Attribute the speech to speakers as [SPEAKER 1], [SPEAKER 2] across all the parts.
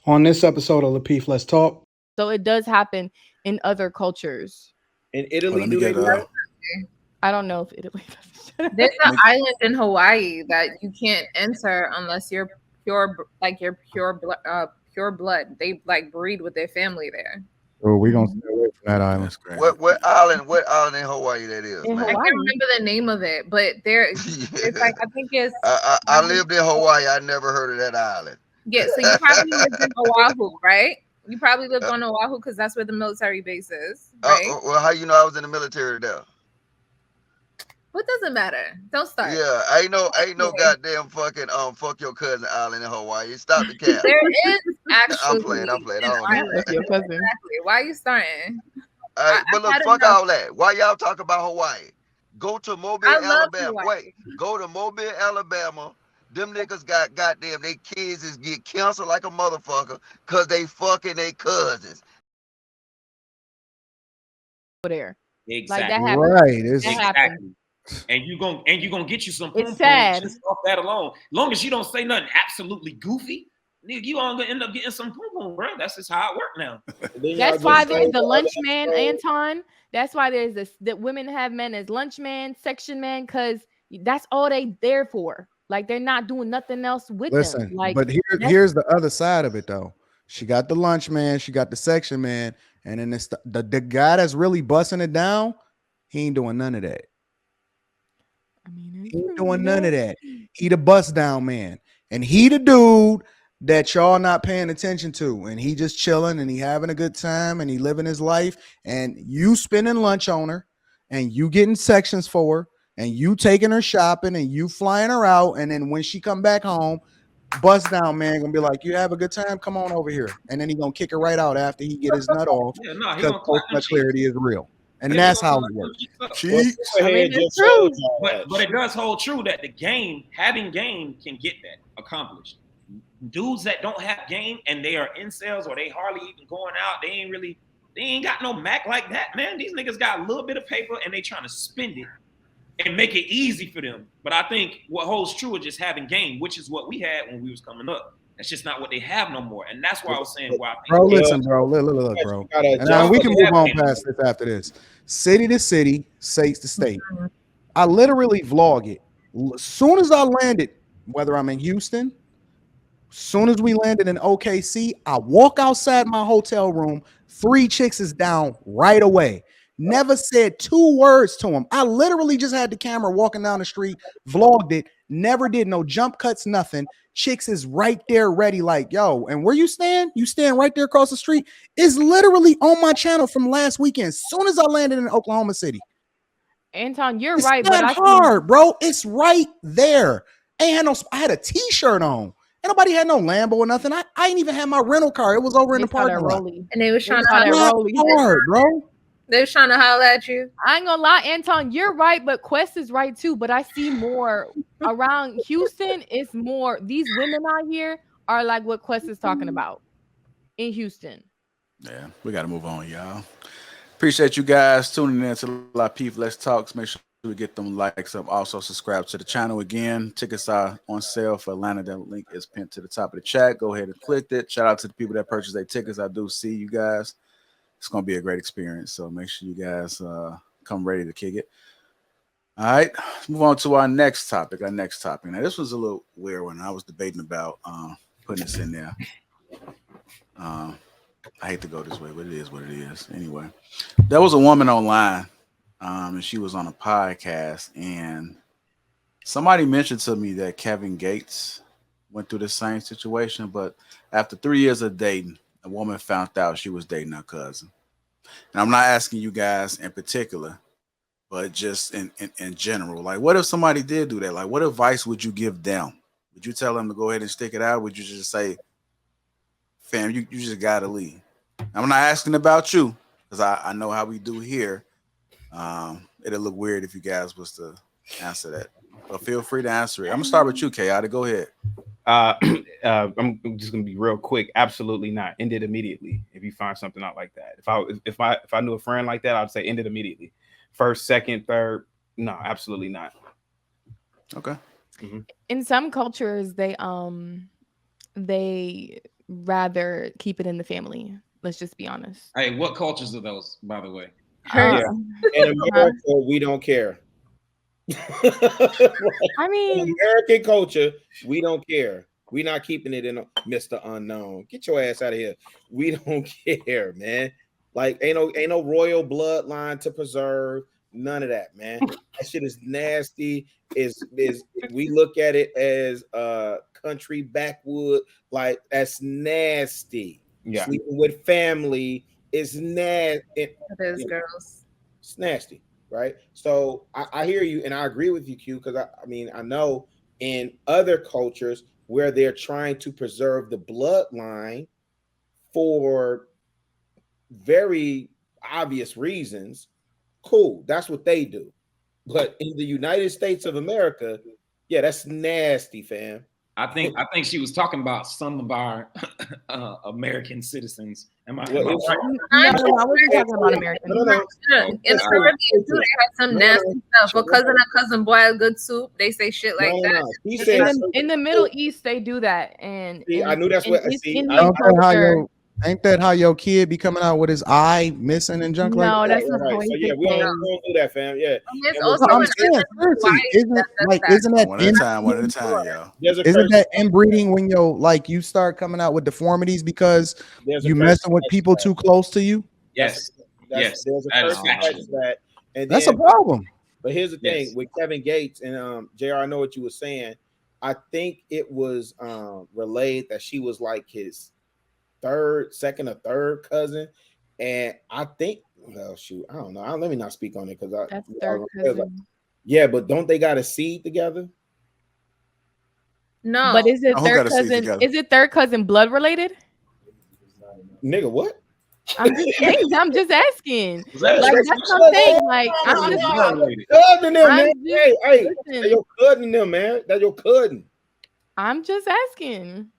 [SPEAKER 1] On this episode of Lapeef, Let's Talk.
[SPEAKER 2] So it does happen in other cultures.
[SPEAKER 3] In
[SPEAKER 4] Well,
[SPEAKER 3] Italy,
[SPEAKER 4] let me
[SPEAKER 3] do they
[SPEAKER 4] get
[SPEAKER 3] do that?
[SPEAKER 2] I don't know if Italy does.
[SPEAKER 5] There's
[SPEAKER 4] let
[SPEAKER 5] an
[SPEAKER 4] me,
[SPEAKER 5] island in Hawaii that you can't enter unless you're pure blood. They like breed with their family there.
[SPEAKER 1] So we're gonna stay away from that island.
[SPEAKER 4] that's crazy.
[SPEAKER 6] What island in Hawaii that is,
[SPEAKER 2] In
[SPEAKER 6] man?
[SPEAKER 5] I
[SPEAKER 2] Hawaii.
[SPEAKER 5] can't remember the name of it, but it's like I think it's
[SPEAKER 6] I lived in Hawaii. I never heard of that island.
[SPEAKER 5] yeah. So you probably lived in Oahu, right? You probably lived on Oahu because that's where the military base is, right?
[SPEAKER 6] Well, how you know I was in the military there?
[SPEAKER 5] What doesn't matter? Don't start.
[SPEAKER 6] Yeah, ain't no goddamn fucking fuck your cousin island in Hawaii. Stop the cap.
[SPEAKER 5] There is actually.
[SPEAKER 6] I'm playing. I
[SPEAKER 5] an
[SPEAKER 6] don't
[SPEAKER 5] island.
[SPEAKER 6] know.
[SPEAKER 2] Your cousin.
[SPEAKER 5] Exactly. Why are you starting?
[SPEAKER 6] But look,
[SPEAKER 5] had
[SPEAKER 6] fuck
[SPEAKER 5] enough.
[SPEAKER 6] all that. Why y'all talk about Hawaii? Go to Mobile,
[SPEAKER 5] I love
[SPEAKER 6] Alabama.
[SPEAKER 5] Hawaii.
[SPEAKER 6] Wait, go to Mobile, Alabama. Them niggas got goddamn, they kids is get canceled like a motherfucker because they fucking their cousins.
[SPEAKER 2] There.
[SPEAKER 3] Exactly.
[SPEAKER 2] Like that happens.
[SPEAKER 1] Right. It's,
[SPEAKER 2] That happens.
[SPEAKER 3] Exactly. And you gonna get you some
[SPEAKER 2] It's
[SPEAKER 3] pum
[SPEAKER 2] sad.
[SPEAKER 3] just off that alone. Long as you don't say nothing absolutely goofy, nigga, you all gonna end up getting some pum, bro. That's just how it work now.
[SPEAKER 2] That's why there's the lunch man, Anton. That's why there's this that women have men as lunch man, section man, because that's all they there for. Like they're not doing nothing else with
[SPEAKER 1] listen,
[SPEAKER 2] them. Like
[SPEAKER 1] but here's the other side of it though. She got the lunch man, she got the section man, and then it's the guy that's really busting it down. He ain't doing none of that.
[SPEAKER 2] I mean,
[SPEAKER 1] He ain't doing none of that. He the bust down man, and he the dude that y'all not paying attention to, and he just chilling and he having a good time and he living his life, and you spending lunch on her, and you getting sections for her, and you taking her shopping, and you flying her out, and then when she come back home, bust down man gonna be like, "You have a good time, come on over here," and then he gonna kick her right out after he get his nut off
[SPEAKER 3] Yeah, no, he
[SPEAKER 1] because
[SPEAKER 3] gonna clap them cheeks.
[SPEAKER 1] clarity is real, and
[SPEAKER 3] Yeah,
[SPEAKER 1] that's
[SPEAKER 3] he
[SPEAKER 1] how
[SPEAKER 3] gonna
[SPEAKER 1] it
[SPEAKER 3] clap them
[SPEAKER 1] works.
[SPEAKER 3] cheeks up.
[SPEAKER 1] Cheeks.
[SPEAKER 2] I mean, it's true.
[SPEAKER 3] But it does hold true that the game, having game, can get that accomplished. Dudes that don't have game and they are incels or they hardly even going out, they ain't got no Mac like that, man. These niggas got a little bit of paper and they trying to spend it and make it easy for them. But I think what holds true is just having game, which is what we had when we was coming up. That's just not what they have no more. And that's why I was saying why I think
[SPEAKER 1] Bro, listen, bro. Look, bro. And now we can move on past this after this. City to city, state to state. I literally vlog it. As soon as I landed, whether I'm in Houston, soon as we landed in OKC, I walk outside my hotel room. 3 chicks is down right away. Never said 2 words to them. I literally just had the camera walking down the street, vlogged it, never did no jump cuts, nothing. Chicks is right there ready, like, yo, and where you stand? You stand right there across the street. It's literally on my channel from last weekend. As soon as I landed in Oklahoma City.
[SPEAKER 2] Anton, you're
[SPEAKER 1] It's
[SPEAKER 2] right,
[SPEAKER 1] not
[SPEAKER 2] but
[SPEAKER 1] hard, bro. It's right there. I had a t-shirt on. Ain't nobody had no Lambo or nothing. I ain't even had my rental car. It was over in the parking lot.
[SPEAKER 5] And they was trying to
[SPEAKER 2] that
[SPEAKER 5] holler.
[SPEAKER 2] Rolly.
[SPEAKER 1] Hard, bro.
[SPEAKER 5] They was trying to holler at you.
[SPEAKER 2] I ain't gonna lie, Anton, you're right, but Quest is right too. But I see more around Houston. It's more these women out here are like what Quest is talking about in Houston.
[SPEAKER 4] Yeah, we got to move on, y'all. Appreciate you guys tuning in to Lapeef Let's Talks. Make sure we get them likes up. Also, subscribe to the channel again. Tickets are on sale for Atlanta. The link is pinned to the top of the chat. Go ahead and click it. Shout out to the people that purchased their tickets. I do see you guys. It's going to be a great experience. So make sure you guys come ready to kick it. All right, let's move on to our next topic. Now, this was a little weird one. I was debating about putting this in there. I hate to go this way, but it is what it is. Anyway, there was a woman online, and she was on a podcast, and somebody mentioned to me that Kevin Gates went through the same situation, but after 3 years of dating, a woman found out she was dating her cousin. And I'm not asking you guys in particular, but just in general. Like, what if somebody did do that? Like, what advice would you give them? Would you tell them to go ahead and stick it out? Would you just say, fam, you just got to leave? I'm not asking about you because I know how we do here. It'll look weird if you guys was to answer that. But feel free to answer it. I'm going to start with you, Kayada. Go ahead.
[SPEAKER 7] I'm just gonna be real quick. Absolutely not. End it immediately if you find something out like that. If I knew a friend like that, I'd say end it immediately. First, second, third, no, absolutely not.
[SPEAKER 4] Okay.
[SPEAKER 2] In some cultures, they rather keep it in the family. Let's just be honest.
[SPEAKER 3] Hey, what cultures are those, by the way?
[SPEAKER 7] Yeah. In America, we don't care.
[SPEAKER 2] I mean,
[SPEAKER 7] in American culture, we don't care. We're not keeping it in Mr. Unknown. Get your ass out of here. We don't care, man. Like ain't no royal bloodline to preserve. None of that, man. That shit is nasty. Is we look at it as country backwood, like that's nasty. Yeah. Sleeping with family is nasty.
[SPEAKER 5] It is, girls.
[SPEAKER 7] It's nasty, right? So I hear you, and I agree with you, Q, because I mean I know in other cultures where they're trying to preserve the bloodline for very obvious reasons, cool, that's what they do. But in the United States of America, yeah, that's nasty, fam.
[SPEAKER 3] I think she was talking about some of our American citizens. Am I right?
[SPEAKER 2] No, I wasn't talking about Americans.
[SPEAKER 5] In the Caribbean too, they have some nasty stuff. But cousin boil good soup, they say shit like that.
[SPEAKER 7] He said
[SPEAKER 2] in the Middle East, they do that, and
[SPEAKER 7] I knew that's what.
[SPEAKER 1] Ain't that how your kid be coming out with his eye missing and junk like that?
[SPEAKER 2] No, that's
[SPEAKER 7] right. So yeah, we don't do that, fam. Yeah.
[SPEAKER 5] It's also
[SPEAKER 1] I'm saying, isn't that
[SPEAKER 4] one at a time, y'all?
[SPEAKER 1] Isn't that inbreeding when you start coming out with deformities because you messing with people too close to you?
[SPEAKER 3] Yes.
[SPEAKER 7] There's a person that, and
[SPEAKER 1] that's a problem.
[SPEAKER 7] But here's the thing with Kevin Gates and JR, I know what you were saying. I think it was relayed that she was like his second or third cousin, and I think, well, shoot, I don't know. Let me not speak on it because
[SPEAKER 2] that's third cousin.
[SPEAKER 7] Yeah, but don't they got a seed together?
[SPEAKER 5] No,
[SPEAKER 2] but is it third cousin? Is it third cousin blood related?
[SPEAKER 7] Nigga, what?
[SPEAKER 2] I'm just asking. Like, that's what I'm saying. Like, I'm just
[SPEAKER 7] cousin them, man. Hey, that's your cousin them, man. That's your cousin.
[SPEAKER 2] I'm just asking.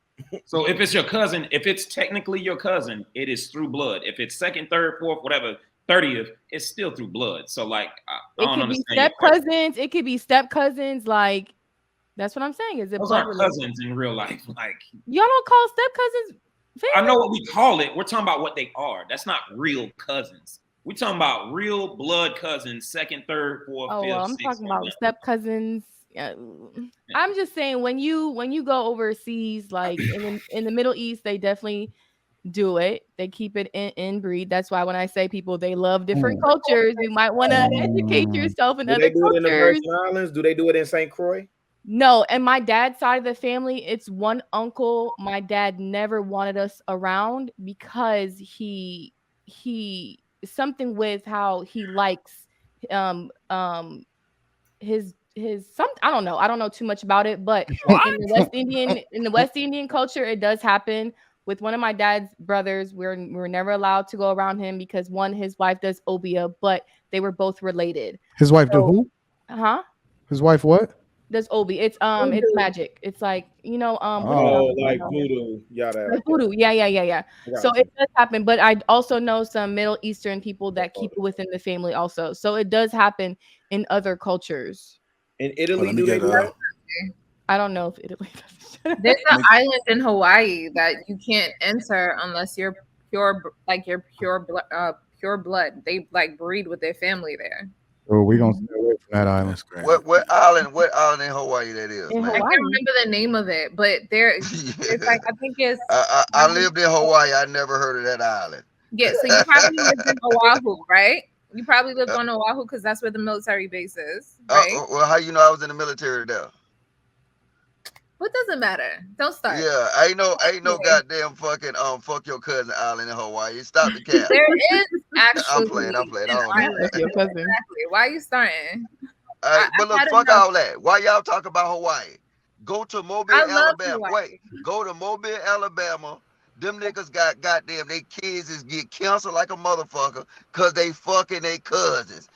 [SPEAKER 3] So if it's your cousin, if it's technically your cousin, it is through blood. If it's second, third, fourth, whatever, 30th, it's still through blood. So like, I don't understand.
[SPEAKER 2] Step cousins. It could be step cousins. Like, that's what I'm saying. Is it
[SPEAKER 3] those aren't cousins in real life? Like,
[SPEAKER 2] y'all don't call step cousins family?
[SPEAKER 3] I know what we call it. We're talking about what they are. That's not real cousins. We're talking about real blood cousins, second, third, fourth, fifth.
[SPEAKER 2] Well, I'm talking about step cousins. I'm just saying when you go overseas, like in the Middle East, they definitely do it. They keep it in breed. That's why when I say people they love different cultures, you might want to educate yourself in other cultures. Do they do it in the Virgin
[SPEAKER 7] Islands? Do they do it in St. Croix?
[SPEAKER 2] No, and my dad's side of the family, it's one uncle my dad never wanted us around because he something with how he likes his some I don't know too much about it, but in the West Indian culture, it does happen. With one of my dad's brothers, we're never allowed to go around him because his wife does obia, but they were both related.
[SPEAKER 1] His wife do who? His wife what?
[SPEAKER 2] Does obi? It's magic. It's like
[SPEAKER 7] like voodoo,
[SPEAKER 2] like voodoo. Yeah. So it does happen, but I also know some Middle Eastern people that keep it within the family also. So it does happen in other cultures.
[SPEAKER 7] In Italy, do they do that?
[SPEAKER 2] I don't know if Italy does.
[SPEAKER 5] There's an island in Hawaii that you can't enter unless you're pure blood. They like breed with their family there.
[SPEAKER 1] Oh, we're gonna stay away from that island.
[SPEAKER 6] What island in Hawaii that is?
[SPEAKER 5] I can't remember the name of it, but it's like I think it's.
[SPEAKER 6] I lived in Hawaii. I never heard of that island.
[SPEAKER 5] Yeah, so you probably lived in Oahu, right? You probably lived on Oahu because that's where the military base is, right?
[SPEAKER 6] Well, how you know I was in the military there?
[SPEAKER 5] What doesn't matter? Don't start.
[SPEAKER 6] Yeah, ain't no goddamn fucking fuck your cousin island in Hawaii. Stop the cap.
[SPEAKER 5] There is actually.
[SPEAKER 6] I'm playing. I don't know.
[SPEAKER 5] Exactly. Why are you starting?
[SPEAKER 6] But look, fuck all that. Why y'all talk about Hawaii? Go to Mobile, Alabama. Wait, go to Mobile, Alabama. Them niggas got goddamn, they kids get cancer like a motherfucker because they fucking their cousins.